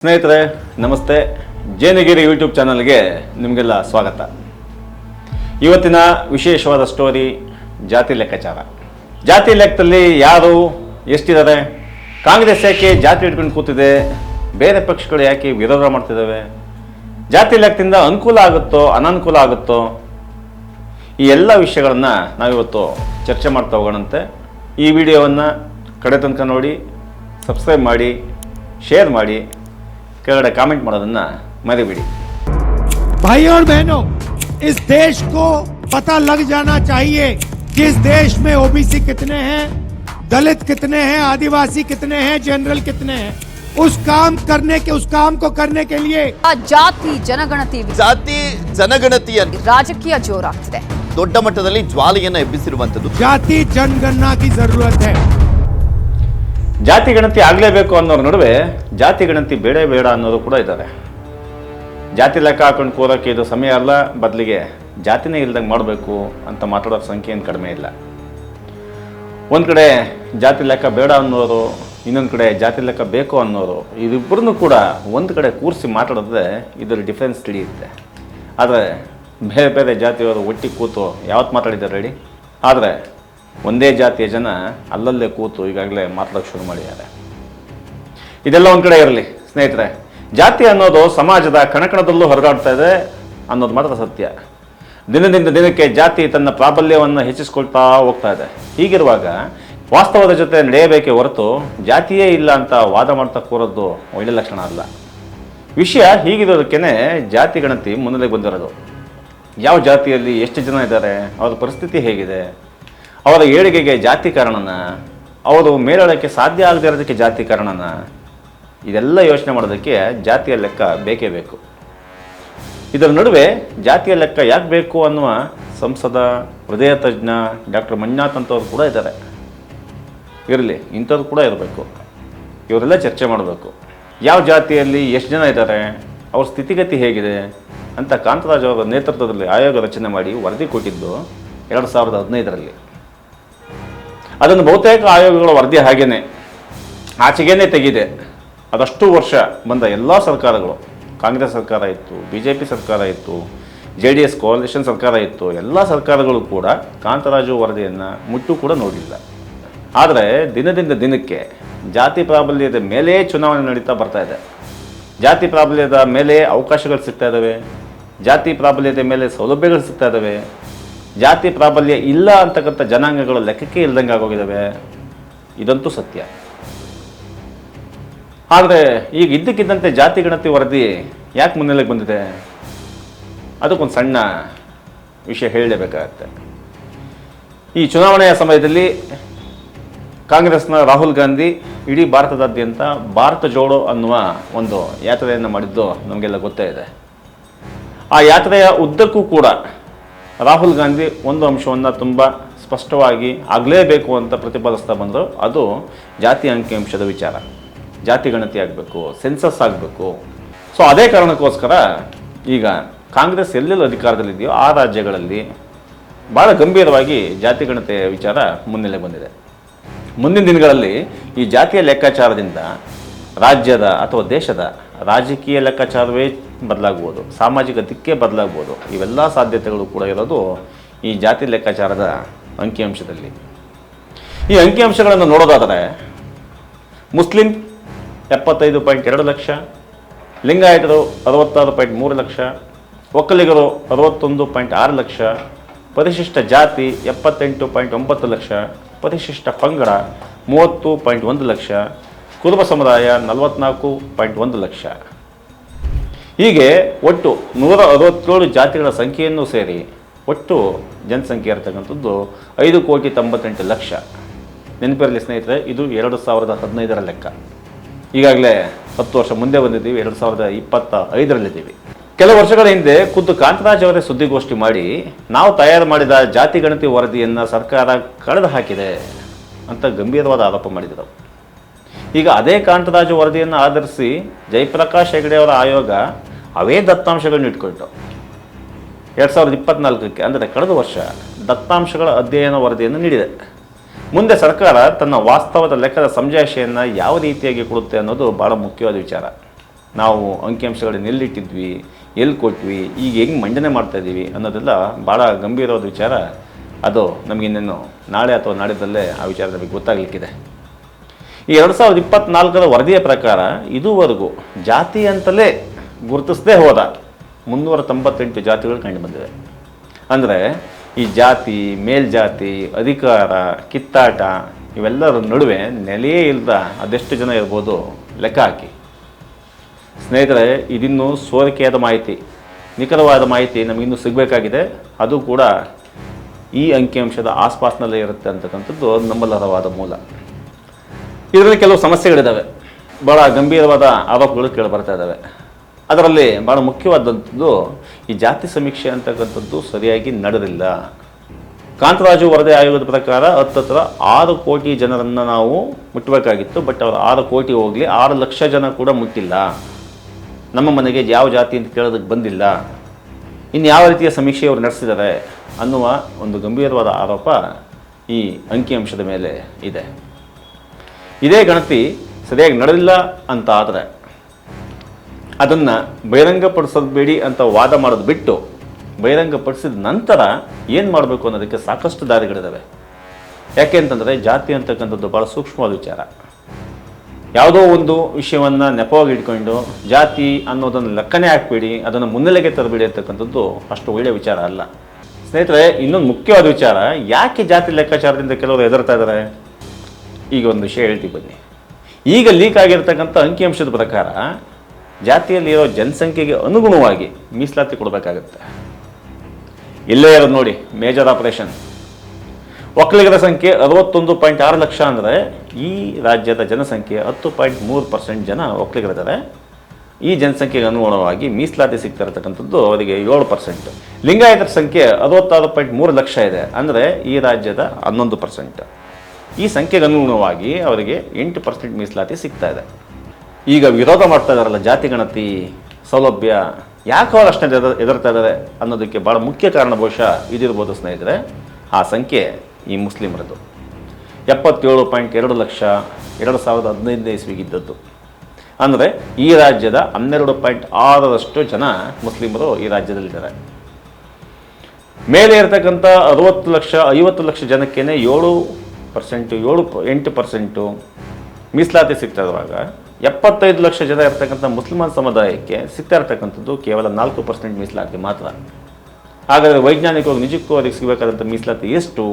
ಸ್ನೇಹಿತರೆ ನಮಸ್ತೆ. ಜೇನಗಿರಿ ಯೂಟ್ಯೂಬ್ ಚಾನಲ್ಗೆ ನಿಮಗೆಲ್ಲ ಸ್ವಾಗತ. ಇವತ್ತಿನ ವಿಶೇಷವಾದ ಸ್ಟೋರಿ ಜಾತಿ ಲೆಕ್ಕಾಚಾರ. ಜಾತಿ ಲೆಕ್ಕದಲ್ಲಿ ಯಾರು ಎಷ್ಟಿದ್ದಾರೆ, ಕಾಂಗ್ರೆಸ್ ಯಾಕೆ ಜಾತಿ ಹಿಡ್ಕೊಂಡು ಕೂತಿದೆ, ಬೇರೆ ಪಕ್ಷಗಳು ಯಾಕೆ ವಿರೋಧ ಮಾಡ್ತಿದ್ದಾವೆ, ಜಾತಿ ಲೆಕ್ಕದಿಂದ ಅನುಕೂಲ ಆಗುತ್ತೋ ಅನಾನುಕೂಲ ಆಗುತ್ತೋ, ಈ ಎಲ್ಲ ವಿಷಯಗಳನ್ನು ನಾವಿವತ್ತು ಚರ್ಚೆ ಮಾಡ್ತಾ ಹೋಗೋಣಂತೆ. ಈ ವಿಡಿಯೋವನ್ನು ಕಡೆ ತನಕ ನೋಡಿ, ಸಬ್ಸ್ಕ್ರೈಬ್ ಮಾಡಿ, ಶೇರ್ ಮಾಡಿ, ಕೆಳಗಡೆ ಕಾಮೆಂಟ್ ಮಾಡೋದನ್ನ ಮರಿಬೇಡಿ. भाई और बहनों, इस देश को पता लग जाना चाहिए कि इस देश में ओबीसी कितने हैं, दलित कितने हैं, आदिवासी कितने हैं, जनरल कितने हैं. उस काम को करने के लिए ಜಾತಿ ಜನಗಣತಿಯ ರಾಜಕೀಯ ಜೋರಾಗ್ತಿದೆ. ದೊಡ್ಡ ಮಟ್ಟದಲ್ಲಿ ಜ್ವಾಲೆಯನ್ನು ಎಬ್ಬಿಸಿರುವಂತದ್ದು. जाति जनगणना की जरूरत है. ಜಾತಿ ಗಣತಿ ಆಗಲೇಬೇಕು ಅನ್ನೋರ ನಡುವೆ ಜಾತಿ ಗಣತಿ ಬೇಡ ಅನ್ನೋರು ಕೂಡ ಇದ್ದಾರೆ. ಜಾತಿ ಲೆಕ್ಕ ಹಾಕೊಂಡು ಕೂರೋಕ್ಕೆ ಇದು ಸಮಯ ಅಲ್ಲ, ಬದಲಿಗೆ ಜಾತಿನೇ ಇಲ್ದಂಗೆ ಮಾಡಬೇಕು ಅಂತ ಮಾತಾಡೋರ ಸಂಖ್ಯೆ ಏನು ಕಡಿಮೆ ಇಲ್ಲ. ಒಂದು ಕಡೆ ಜಾತಿ ಲೆಕ್ಕ ಬೇಡ ಅನ್ನೋರು, ಇನ್ನೊಂದು ಕಡೆ ಜಾತಿ ಲೆಕ್ಕ ಬೇಕು ಅನ್ನೋರು, ಇದಿಬ್ಬರನ್ನು ಕೂಡ ಒಂದು ಕಡೆ ಕೂರಿಸಿ ಮಾತಾಡಿದ್ರೆ ಇದರ ಡಿಫ್ರೆನ್ಸ್ ತಿಳಿಯುತ್ತೆ. ಆದರೆ ಬೇರೆ ಬೇರೆ ಜಾತಿಯವರು ಒಟ್ಟಿಗೆ ಕೂತು ಯಾವತ್ತು ಮಾತಾಡಿದ್ದಾರೆ ಹೇಳಿ? ಆದರೆ ಒಂದೇ ಜಾತಿಯ ಜನ ಅಲ್ಲಲ್ಲೇ ಕೂತು ಈಗಾಗಲೇ ಮಾತಾಡೋಕ್ಕೆ ಶುರು ಮಾಡಿದ್ದಾರೆ. ಇದೆಲ್ಲ ಒಂದು ಕಡೆ ಇರಲಿ ಸ್ನೇಹಿತರೆ, ಜಾತಿ ಅನ್ನೋದು ಸಮಾಜದ ಕಣಕಣದಲ್ಲೂ ಹೊರಗಾಡ್ತಾ ಇದೆ ಅನ್ನೋದು ಮಾತ್ರ ಸತ್ಯ. ದಿನದಿಂದ ದಿನಕ್ಕೆ ಜಾತಿ ತನ್ನ ಪ್ರಾಬಲ್ಯವನ್ನು ಹೆಚ್ಚಿಸ್ಕೊಳ್ತಾ ಹೋಗ್ತಾ ಇದೆ. ಹೀಗಿರುವಾಗ ವಾಸ್ತವದ ಜೊತೆ ನಡೆಯಬೇಕೇ ಹೊರತು ಜಾತಿಯೇ ಇಲ್ಲ ಅಂತ ವಾದ ಮಾಡ್ತಾ ಕೂರೋದು ಒಳ್ಳೆ ಲಕ್ಷಣ ಅಲ್ಲ. ವಿಷಯ ಹೀಗಿರೋದಕ್ಕೇ ಜಾತಿ ಗಣತಿ ಮುನ್ನೆಲೆಗೆ ಬಂದಿರೋದು. ಯಾವ ಜಾತಿಯಲ್ಲಿ ಎಷ್ಟು ಜನ ಇದ್ದಾರೆ, ಅವರ ಪರಿಸ್ಥಿತಿ ಹೇಗಿದೆ, ಅವರ ಏಳಿಗೆಗೆ ಜಾತಿ ಕಾರಣನ, ಅವರು ಮೇಲೇಳೋಕ್ಕೆ ಸಾಧ್ಯ ಆಗದೆ ಇರೋದಕ್ಕೆ ಜಾತಿ ಕಾರಣನ, ಇದೆಲ್ಲ ಯೋಚನೆ ಮಾಡೋದಕ್ಕೆ ಜಾತಿಯ ಲೆಕ್ಕ ಬೇಕೇ ಬೇಕು. ಇದರ ನಡುವೆ ಜಾತಿಯ ಲೆಕ್ಕ ಯಾಕೆ ಬೇಕು ಅನ್ನುವ ಸಂಸದ, ಹೃದಯ ತಜ್ಞ ಡಾಕ್ಟರ್ ಮಂಜುನಾಥ್ ಅಂತವ್ರು ಕೂಡ ಇದ್ದಾರೆ. ಇರಲಿ, ಇಂಥವ್ರು ಕೂಡ ಇರಬೇಕು. ಇವರೆಲ್ಲ ಚರ್ಚೆ ಮಾಡಬೇಕು. ಯಾವ ಜಾತಿಯಲ್ಲಿ ಎಷ್ಟು ಜನ ಇದ್ದಾರೆ, ಅವ್ರ ಸ್ಥಿತಿಗತಿ ಹೇಗಿದೆ ಅಂತ ಕಾಂತರಾಜ್ ಅವರ ನೇತೃತ್ವದಲ್ಲಿ ಆಯೋಗ ರಚನೆ ಮಾಡಿ ವರದಿ ಕೊಟ್ಟಿದ್ದು 2015ರಲ್ಲಿ. ಅದನ್ನು ಬಹುತೇಕ ಆಯೋಗಗಳ ವರದಿ ಹಾಗೇನೆ ಆಚೆಗೇನೆ ತೆಗಿದೆ. ಅದಷ್ಟು ವರ್ಷ ಬಂದ ಎಲ್ಲ ಸರ್ಕಾರಗಳು, ಕಾಂಗ್ರೆಸ್ ಸರ್ಕಾರ ಇತ್ತು, BJP ಸರ್ಕಾರ ಇತ್ತು, JDS ಕೋalition ಸರ್ಕಾರ ಇತ್ತು, ಎಲ್ಲ ಸರ್ಕಾರಗಳು ಕೂಡ ಕಾಂತರಾಜು ವರದಿಯನ್ನು ಮುಟ್ಟು ಕೂಡ ನೋಡಲಿಲ್ಲ. ಆದರೆ ದಿನದಿಂದ ದಿನಕ್ಕೆ ಜಾತಿ ಪ್ರಾಬಲ್ಯದ ಮೇಲೆ ಚುನಾವಣೆ ನಡೀತಾ ಬರ್ತಾ ಇದೆ. ಜಾತಿ ಪ್ರಾಬಲ್ಯದ ಮೇಲೆ ಅವಕಾಶಗಳು ಸಿಗ್ತಾ ಇದ್ದಾವೆ, ಜಾತಿ ಪ್ರಾಬಲ್ಯದ ಮೇಲೆ ಸೌಲಭ್ಯಗಳು ಸಿಗ್ತಾ ಇದ್ದಾವೆ, ಜಾತಿ ಪ್ರಾಬಲ್ಯ ಇಲ್ಲ ಅಂತಕ್ಕಂಥ ಜನಾಂಗಗಳು ಲೆಕ್ಕಕ್ಕೆ ಇಲ್ದಂಗೆ ಆಗೋಗಿದ್ದಾವೆ. ಇದಂತೂ ಸತ್ಯ. ಆದರೆ ಈಗ ಇದ್ದಕ್ಕಿದ್ದಂತೆ ಜಾತಿ ಗಣತಿ ವರದಿ ಯಾಕೆ ಮುನ್ನೆಲೆಗೆ ಬಂದಿದೆ, ಅದಕ್ಕೊಂದು ಸಣ್ಣ ವಿಷಯ ಹೇಳಲೇಬೇಕಾಗತ್ತೆ. ಈ ಚುನಾವಣೆಯ ಸಮಯದಲ್ಲಿ ಕಾಂಗ್ರೆಸ್ನ ರಾಹುಲ್ ಗಾಂಧಿ ಇಡೀ ಭಾರತದಾದ್ಯಂತ ಭಾರತ ಜೋಡೋ ಅನ್ನುವ ಒಂದು ಯಾತ್ರೆಯನ್ನು ಮಾಡಿದ್ದು ನಮಗೆಲ್ಲ ಗೊತ್ತೇ ಇದೆ. ಆ ಯಾತ್ರೆಯ ಉದ್ದಕ್ಕೂ ಕೂಡ ರಾಹುಲ್ ಗಾಂಧಿ ಒಂದು ಅಂಶವನ್ನು ತುಂಬ ಸ್ಪಷ್ಟವಾಗಿ ಆಗಲೇಬೇಕು ಅಂತ ಪ್ರತಿಪಾದಿಸ್ತಾ ಬಂದರು. ಅದು ಜಾತಿ ಅಂಕಿಅಂಶದ ವಿಚಾರ. ಜಾತಿ ಗಣತಿ ಆಗಬೇಕು, ಸೆನ್ಸಸ್ ಆಗಬೇಕು. ಸೊ ಅದೇ ಕಾರಣಕ್ಕೋಸ್ಕರ ಈಗ ಕಾಂಗ್ರೆಸ್ ಎಲ್ಲೆಲ್ಲಿ ಅಧಿಕಾರದಲ್ಲಿದೆಯೋ ಆ ರಾಜ್ಯಗಳಲ್ಲಿ ಭಾಳ ಗಂಭೀರವಾಗಿ ಜಾತಿ ಗಣತಿಯ ವಿಚಾರ ಮುನ್ನೆಲೆ ಬಂದಿದೆ. ಮುಂದಿನ ದಿನಗಳಲ್ಲಿ ಈ ಜಾತಿಯ ಲೆಕ್ಕಾಚಾರದಿಂದ ರಾಜ್ಯದ ಅಥವಾ ದೇಶದ ರಾಜಕೀಯ ಲೆಕ್ಕಾಚಾರವೇ ಬದಲಾಗ್ಬೋದು, ಸಾಮಾಜಿಕ ದಿಕ್ಕೇ ಬದಲಾಗ್ಬೋದು. ಇವೆಲ್ಲ ಸಾಧ್ಯತೆಗಳು ಕೂಡ ಇರೋದು ಈ ಜಾತಿ ಲೆಕ್ಕಾಚಾರದ ಅಂಕಿಅಂಶದಲ್ಲಿ. ಈ ಅಂಕಿಅಂಶಗಳನ್ನು ನೋಡೋದಾದರೆ ಮುಸ್ಲಿಂ 75.2 ಲಕ್ಷ, ಲಿಂಗಾಯತರು 66.3 ಲಕ್ಷ, ಒಕ್ಕಲಿಗರು 61.6 ಲಕ್ಷ, ಪರಿಶಿಷ್ಟ ಜಾತಿ 78.9 ಲಕ್ಷ, ಪರಿಶಿಷ್ಟ ಪಂಗಡ 30.1 ಲಕ್ಷ, ಕುರುಬ ಸಮುದಾಯ 44.1 ಲಕ್ಷ. ಹೀಗೆ ಒಟ್ಟು 167 ಜಾತಿಗಳ ಸಂಖ್ಯೆಯನ್ನು ಸೇರಿ ಒಟ್ಟು ಜನಸಂಖ್ಯೆ ಇರತಕ್ಕಂಥದ್ದು 5,98 ಲಕ್ಷ. ನೆನಪಿರಲಿ ಸ್ನೇಹಿತರೆ, ಇದು 2015ರ ಲೆಕ್ಕ. ಈಗಾಗಲೇ 10 ವರ್ಷ ಮುಂದೆ ಬಂದಿದ್ದೀವಿ, 2025ರಲ್ಲಿದ್ದೀವಿ. ಕೆಲವು ವರ್ಷಗಳ ಹಿಂದೆ ಖುದ್ದು ಕಾಂತರಾಜ್ ಅವರೇ ಸುದ್ದಿಗೋಷ್ಠಿ ಮಾಡಿ ನಾವು ತಯಾರು ಮಾಡಿದ ಜಾತಿ ಗಣತಿ ವರದಿಯನ್ನು ಸರ್ಕಾರ ಕಳೆದು ಹಾಕಿದೆ ಅಂತ ಗಂಭೀರವಾದ ಆರೋಪ ಮಾಡಿದರು. ಈಗ ಅದೇ ಕಾಂತರಾಜು ವರದಿಯನ್ನು ಆಧರಿಸಿ ಜಯಪ್ರಕಾಶ್ ಹೆಗಡೆ ಅವರ ಆಯೋಗ ಅವೇ ದತ್ತಾಂಶಗಳನ್ನು ಇಟ್ಕೊಳ್ತು. 2024ಕ್ಕೆ ಅಂದರೆ ಕಳೆದ ವರ್ಷ ದತ್ತಾಂಶಗಳ ಅಧ್ಯಯನ ವರದಿಯನ್ನು ನೀಡಿದೆ. ಮುಂದೆ ಸರ್ಕಾರ ತನ್ನ ವಾಸ್ತವದ ಲೆಕ್ಕದ ಸಮಜಾಯಿಷೆಯನ್ನು ಯಾವ ರೀತಿಯಾಗಿ ಕೊಡುತ್ತೆ ಅನ್ನೋದು ಭಾಳ ಮುಖ್ಯವಾದ ವಿಚಾರ. ನಾವು ಅಂಕಿಅಂಶಗಳನ್ನ ಎಲ್ಲಿಟ್ಟಿದ್ವಿ, ಎಲ್ಲಿ ಕೊಟ್ವಿ, ಈಗ ಹೆಂಗೆ ಮಂಡನೆ ಮಾಡ್ತಾಯಿದ್ದೀವಿ ಅನ್ನೋದೆಲ್ಲ ಭಾಳ ಗಂಭೀರವಾದ ವಿಚಾರ. ಅದು ನಮಗಿನ್ನೇನು ನಾಳೆ ಅಥವಾ ನಾಡಿದ್ದಲ್ಲೇ ಆ ವಿಚಾರ ನಮಗೆ ಗೊತ್ತಾಗಲಿಕ್ಕಿದೆ. ಈ 2024 ವರದಿಯ ಪ್ರಕಾರ ಇದುವರೆಗೂ ಜಾತಿ ಅಂತಲೇ ಗುರುತಿಸದೇ ಹೋದ 398 ಜಾತಿಗಳು ಕಂಡು ಬಂದಿವೆ. ಅಂದರೆ ಈ ಜಾತಿ, ಮೇಲ್ಜಾತಿ, ಅಧಿಕಾರ, ಕಿತ್ತಾಟ ಇವೆಲ್ಲರ ನಡುವೆ ನೆಲೆಯೇ ಇಲ್ಲದ ಅದೆಷ್ಟು ಜನ ಇರ್ಬೋದು ಲೆಕ್ಕ ಹಾಕಿ. ಸ್ನೇಹಿತರೆ, ಇದಿನ್ನೂ ಸೋರಿಕೆಯಾದ ಮಾಹಿತಿ, ನಿಖರವಾದ ಮಾಹಿತಿ ನಮಗಿನ್ನೂ ಸಿಗಬೇಕಾಗಿದೆ. ಅದು ಕೂಡ ಈ ಅಂಕಿಅಂಶದ ಆಸ್ಪಾಸ್ನಲ್ಲೇ ಇರುತ್ತೆ ಅಂತಕ್ಕಂಥದ್ದು ನಂಬಲರವಾದ ಮೂಲ. ಇದರಲ್ಲಿ ಕೆಲವು ಸಮಸ್ಯೆಗಳಿದ್ದಾವೆ, ಭಾಳ ಗಂಭೀರವಾದ ಆರೋಪಗಳು ಕೇಳಿಬರ್ತಾ ಇದ್ದಾವೆ. ಅದರಲ್ಲಿ ಭಾಳ ಮುಖ್ಯವಾದಂಥದ್ದು ಈ ಜಾತಿ ಸಮೀಕ್ಷೆ ಅಂತಕ್ಕಂಥದ್ದು ಸರಿಯಾಗಿ ನಡೆದಿಲ್ಲ. ಕಾಂತರಾಜು ವರದಿ ಆಯೋಗದ ಪ್ರಕಾರ ಹತ್ತಿರ 6 ಕೋಟಿ ಜನರನ್ನು ನಾವು ಮುಟ್ಟಬೇಕಾಗಿತ್ತು. ಬಟ್ ಅವರು 6 ಕೋಟಿ ಹೋಗಲಿ 6 ಲಕ್ಷ ಜನ ಕೂಡ ಮುಟ್ಟಿಲ್ಲ. ನಮ್ಮ ಮನೆಗೆ ಯಾವ ಜಾತಿ ಅಂತ ಕೇಳೋದಕ್ಕೆ ಬಂದಿಲ್ಲ. ಇನ್ನು ಯಾವ ರೀತಿಯ ಸಮೀಕ್ಷೆ ಅವರು ನಡೆಸಿದ್ದಾರೆ ಅನ್ನುವ ಒಂದು ಗಂಭೀರವಾದ ಆರೋಪ ಈ ಅಂಕಿಅಂಶದ ಮೇಲೆ ಇದೆ. ಇದೇ ಗಣತಿ ಸರಿಯಾಗಿ ನಡೆದಿಲ್ಲ ಅಂತ ಆದರೆ ಅದನ್ನು ಬಹಿರಂಗಪಡಿಸಬೇಡಿ ಅಂತ ವಾದ ಮಾಡೋದು ಬಿಟ್ಟು ಬಹಿರಂಗಪಡಿಸಿದ ನಂತರ ಏನು ಮಾಡಬೇಕು ಅನ್ನೋದಕ್ಕೆ ಸಾಕಷ್ಟು ದಾರಿಗಳಿದ್ದಾವೆ. ಯಾಕೆ ಅಂತಂದರೆ ಜಾತಿ ಅಂತಕ್ಕಂಥದ್ದು ಭಾಳ ಸೂಕ್ಷ್ಮವಾದ ವಿಚಾರ. ಯಾವುದೋ ಒಂದು ವಿಷಯವನ್ನು ನೆಪವಾಗಿ ಇಟ್ಕೊಂಡು ಜಾತಿ ಅನ್ನೋದನ್ನು ಲೆಕ್ಕನೇ ಹಾಕಬೇಡಿ, ಅದನ್ನು ಮುನ್ನೆಲೆಗೆ ತರಬೇಡಿ ಅಂತಕ್ಕಂಥದ್ದು ಅಷ್ಟು ಒಳ್ಳೆಯ ವಿಚಾರ ಅಲ್ಲ. ಸ್ನೇಹಿತರೆ, ಇನ್ನೊಂದು ಮುಖ್ಯವಾದ ವಿಚಾರ, ಯಾಕೆ ಜಾತಿ ಲೆಕ್ಕಾಚಾರದಿಂದ ಕೆಲವರು ಹೆದರ್ತಾ ಇದ್ದಾರೆ? ಈಗ ಒಂದು ವಿಷಯ ಹೇಳ್ತೀವಿ ಬನ್ನಿ. ಈಗ ಲೀಕ್ ಆಗಿರ್ತಕ್ಕಂಥ ಅಂಕಿಅಂಶದ ಪ್ರಕಾರ ಜಾತಿಯಲ್ಲಿರೋ ಜನಸಂಖ್ಯೆಗೆ ಅನುಗುಣವಾಗಿ ಮೀಸಲಾತಿ ಕೊಡಬೇಕಾಗುತ್ತೆ. ಇಲ್ಲೇ ಇರೋದು ನೋಡಿ, ಮೇಜರ್ ಆಪರೇಷನ್. ಒಕ್ಕಲಿಗರ ಸಂಖ್ಯೆ 61.6 ಲಕ್ಷ ಅಂದರೆ ಈ ರಾಜ್ಯದ ಜನಸಂಖ್ಯೆ 10.3% ಜನ ಒಕ್ಕಲಿಗರಿದ್ದಾರೆ. ಈ ಜನಸಂಖ್ಯೆಗೆ ಅನುಗುಣವಾಗಿ ಮೀಸಲಾತಿ ಸಿಗ್ತಾ ಇರತಕ್ಕಂಥದ್ದು ಅವರಿಗೆ 7%. ಲಿಂಗಾಯತರ ಸಂಖ್ಯೆ 66.3 ಲಕ್ಷ ಇದೆ, ಅಂದರೆ ಈ ರಾಜ್ಯದ 11%. ಈ ಸಂಖ್ಯೆಗೆ ಅನುಗುಣವಾಗಿ ಅವರಿಗೆ 8% ಮೀಸಲಾತಿ ಸಿಗ್ತಾ ಇದೆ. ಈಗ ವಿರೋಧ ಮಾಡ್ತಾ ಇದ್ದಾರಲ್ಲ ಜಾತಿ ಗಣತಿ ಸೌಲಭ್ಯ, ಯಾಕೆ ಅವರು ಅಷ್ಟೇ ಎದುರ್ತಾ ಇದ್ದಾರೆ ಅನ್ನೋದಕ್ಕೆ ಭಾಳ ಮುಖ್ಯ ಕಾರಣ ಬಹುಶಃ ಇದಿರ್ಬೋದು ಸ್ನೇಹಿತರೆ. ಆ ಸಂಖ್ಯೆ ಈ ಮುಸ್ಲಿಮರದು 77.2 ಲಕ್ಷ 2015 ಇಸ್ವಿಗಿದ್ದದ್ದು. ಅಂದರೆ ಈ ರಾಜ್ಯದ 12.6% ಜನ ಮುಸ್ಲಿಮರು ಈ ರಾಜ್ಯದಲ್ಲಿದ್ದಾರೆ. ಮೇಲೆ ಇರತಕ್ಕಂಥ 60 ಲಕ್ಷ 50 ಲಕ್ಷ ಜನಕ್ಕೇನೆ 8% ಮೀಸಲಾತಿ ಸಿಗ್ತಾ ಇರುವಾಗ 75 ಲಕ್ಷ ಜನ ಇರ್ತಕ್ಕಂಥ ಮುಸ್ಲಿಮಾನ್ ಸಮುದಾಯಕ್ಕೆ ಸಿಗ್ತಾ ಇರ್ತಕ್ಕಂಥದ್ದು ಕೇವಲ 4% ಮೀಸಲಾತಿ ಮಾತ್ರ. ಹಾಗಾದರೆ ವೈಜ್ಞಾನಿಕವಾಗಿ ನಿಜಕ್ಕೂ ಅವರಿಗೆ ಸಿಗಬೇಕಾದಂಥ ಮೀಸಲಾತಿ ಎಷ್ಟು?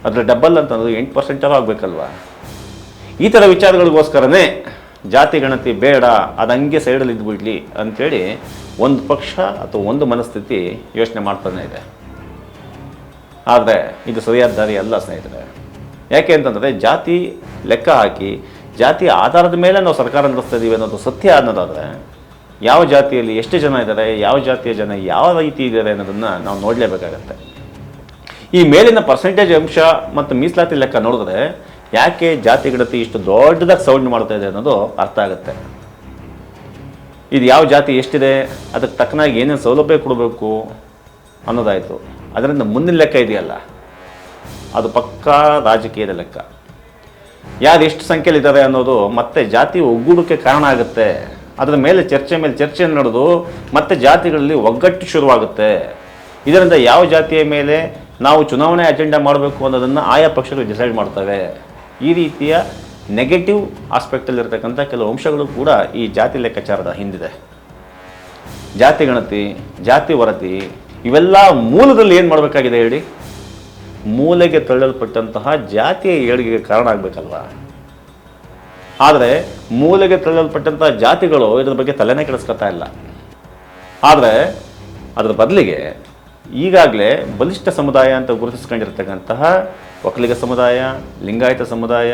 ಅದರ ಡಬಲ್ ಅಂತಂದ್ರೆ 8% ಆಗಬೇಕಲ್ವಾ? ಈ ಥರ ವಿಚಾರಗಳಿಗೋಸ್ಕರನೇ ಜಾತಿ ಗಣತಿ ಬೇಡ, ಅದು ಹಂಗೆ ಸೈಡಲ್ಲಿ ಇದ್ಬಿಡ್ಲಿ ಅಂಥೇಳಿ ಒಂದು ಪಕ್ಷ ಅಥವಾ ಒಂದು ಮನಸ್ಥಿತಿ ಯೋಚನೆ ಮಾಡ್ತಾನೆ ಇದೆ. ಆದರೆ ಇದು ಸರಿಯಾದ ದಾರಿ ಅಲ್ಲ ಸ್ನೇಹಿತರೆ. ಯಾಕೆ ಅಂತಂದರೆ ಜಾತಿ ಲೆಕ್ಕ ಹಾಕಿ ಜಾತಿ ಆಧಾರದ ಮೇಲೆ ನಾವು ಸರ್ಕಾರ ನಡೆಸ್ತಾ ಇದ್ದೀವಿ ಅನ್ನೋದು ಸತ್ಯ ಅನ್ನೋದಾದರೆ ಯಾವ ಜಾತಿಯಲ್ಲಿ ಎಷ್ಟು ಜನ ಇದ್ದಾರೆ, ಯಾವ ಜಾತಿಯ ಜನ ಯಾವ ರೀತಿ ಇದ್ದಾರೆ ಅನ್ನೋದನ್ನು ನಾವು ನೋಡಲೇಬೇಕಾಗತ್ತೆ. ಈ ಮೇಲಿನ ಪರ್ಸೆಂಟೇಜ್ ಅಂಶ ಮತ್ತು ಮೀಸಲಾತಿ ಲೆಕ್ಕ ನೋಡಿದ್ರೆ ಯಾಕೆ ಜಾತಿ ಗಣತಿ ಇಷ್ಟು ದೊಡ್ಡದಾಗಿ ಸೌಂಡ್ ಮಾಡ್ತಾ ಇದೆ ಅನ್ನೋದು ಅರ್ಥ ಆಗುತ್ತೆ. ಇದು ಯಾವ ಜಾತಿ ಎಷ್ಟಿದೆ, ಅದಕ್ಕೆ ತಕ್ಕನಾಗಿ ಏನೇನು ಸೌಲಭ್ಯ ಕೊಡಬೇಕು ಅನ್ನೋದಾಯಿತು. ಅದರಿಂದ ಮುಂದಿನ ಲೆಕ್ಕ ಇದೆಯಲ್ಲ, ಅದು ಪಕ್ಕಾ ರಾಜಕೀಯದ ಲೆಕ್ಕ. ಯಾರು ಎಷ್ಟು ಸಂಖ್ಯೆಯಲ್ಲಿದ್ದಾರೆ ಅನ್ನೋದು ಮತ್ತೆ ಜಾತಿ ಒಗ್ಗೂಡಕ್ಕೆ ಕಾರಣ ಆಗುತ್ತೆ. ಅದರ ಮೇಲೆ ಚರ್ಚೆ ನಡೆದು ಮತ್ತೆ ಜಾತಿಗಳಲ್ಲಿ ಒಗ್ಗಟ್ಟು ಶುರುವಾಗುತ್ತೆ. ಇದರಿಂದ ಯಾವ ಜಾತಿಯ ಮೇಲೆ ನಾವು ಚುನಾವಣೆ ಅಜೆಂಡಾ ಮಾಡಬೇಕು ಅನ್ನೋದನ್ನು ಆಯಾ ಪಕ್ಷಗಳು ಡಿಸೈಡ್ ಮಾಡ್ತವೆ. ಈ ರೀತಿಯ ನೆಗೆಟಿವ್ ಆಸ್ಪೆಕ್ಟಲ್ಲಿರ್ತಕ್ಕಂಥ ಕೆಲವು ಅಂಶಗಳು ಕೂಡ ಈ ಜಾತಿ ಲೆಕ್ಕಾಚಾರದ ಹಿಂದಿದೆ. ಜಾತಿ ಗಣತಿ, ಜಾತಿ ವರದಿ ಇವೆಲ್ಲ ಮೂಲದಲ್ಲಿ ಏನು ಮಾಡಬೇಕಾಗಿದೆ ಹೇಳಿ? ಮೂಲೆಗೆ ತಳ್ಳಲ್ಪಟ್ಟಂತಹ ಜಾತಿಯ ಏಳಿಗೆಗೆ ಕಾರಣ ಆಗಬೇಕಲ್ವ? ಆದರೆ ಮೂಲೆಗೆ ತಳ್ಳಲ್ಪಟ್ಟಂತಹ ಜಾತಿಗಳು ಇದ್ರ ಬಗ್ಗೆ ತಲೆನೇ ಕೆಡಿಸ್ಕೊತಾ ಇಲ್ಲ. ಆದರೆ ಅದರ ಬದಲಿಗೆ ಈಗಾಗಲೇ ಬಲಿಷ್ಠ ಸಮುದಾಯ ಅಂತ ಗುರುತಿಸ್ಕೊಂಡಿರ್ತಕ್ಕಂತಹ ಒಕ್ಕಲಿಗ ಸಮುದಾಯ, ಲಿಂಗಾಯತ ಸಮುದಾಯ,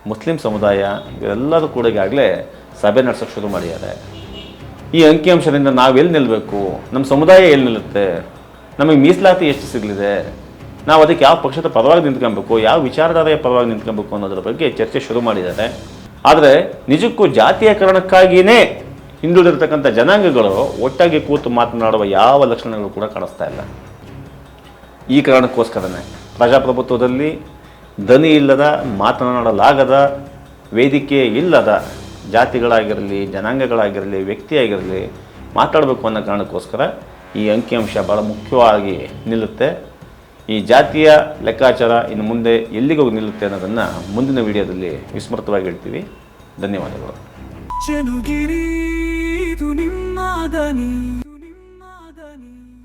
ಮುಸ್ಲಿಂ ಸಮುದಾಯ ಇವೆಲ್ಲರೂ ಕೂಡ ಈಗಾಗಲೇ ಸಭೆ ನಡೆಸೋಕ್ಕೆ ಶುರು ಮಾಡಿದ್ದಾರೆ. ಈ ಅಂಕಿಅಂಶದಿಂದ ನಾವೆಲ್ಲಿ ನಿಲ್ಲಬೇಕು, ನಮ್ಮ ಸಮುದಾಯ ಎಲ್ಲಿ ನಿಲ್ಲುತ್ತೆ, ನಮಗೆ ಮೀಸಲಾತಿ ಎಷ್ಟು ಸಿಗಲಿದೆ, ನಾವು ಅದಕ್ಕೆ ಯಾವ ಪಕ್ಷದ ಪರವಾಗಿ ನಿಂತ್ಕೊಬೇಕು, ಯಾವ ವಿಚಾರಧಾರೆಯ ಪರವಾಗಿ ನಿಂತ್ಕೊಬೇಕು ಅನ್ನೋದ್ರ ಬಗ್ಗೆ ಚರ್ಚೆ ಶುರು ಮಾಡಿದ್ದಾರೆ. ಆದರೆ ನಿಜಕ್ಕೂ ಜಾತಿಯ ಕಾರಣಕ್ಕಾಗಿಯೇ ಹಿಂದುಳಿದಿರ್ತಕ್ಕಂಥ ಜನಾಂಗಗಳು ಒಟ್ಟಾಗಿ ಕೂತು ಮಾತನಾಡುವ ಯಾವ ಲಕ್ಷಣಗಳು ಕೂಡ ಕಾಣಿಸ್ತಾ ಇಲ್ಲ. ಈ ಕಾರಣಕ್ಕೋಸ್ಕರನೇ ಪ್ರಜಾಪ್ರಭುತ್ವದಲ್ಲಿ ದನಿ ಇಲ್ಲದ, ಮಾತನಾಡಲಾಗದ, ವೇದಿಕೆ ಇಲ್ಲದ ಜಾತಿಗಳಾಗಿರಲಿ, ಜನಾಂಗಗಳಾಗಿರಲಿ, ವ್ಯಕ್ತಿಯಾಗಿರಲಿ ಮಾತಾಡಬೇಕು ಅನ್ನೋ ಕಾರಣಕ್ಕೋಸ್ಕರ ಈ ಅಂಕಿಅಂಶ ಭಾಳ ಮುಖ್ಯವಾಗಿ ನಿಲ್ಲುತ್ತೆ. ಈ ಜಾತಿಯ ಲೆಕ್ಕಾಚಾರ ಇನ್ನು ಮುಂದೆ ಎಲ್ಲಿಗೆ ಹೋಗಿ ನಿಲ್ಲುತ್ತೆ ಅನ್ನೋದನ್ನು ಮುಂದಿನ ವಿಡಿಯೋದಲ್ಲಿ ವಿಸ್ಮೃತವಾಗಿ ಹೇಳ್ತೀವಿ. ಧನ್ಯವಾದಗಳು. ಚೆಲುಗಿರಿ ಇದು ನಿಮ್ಮ ದನಿ.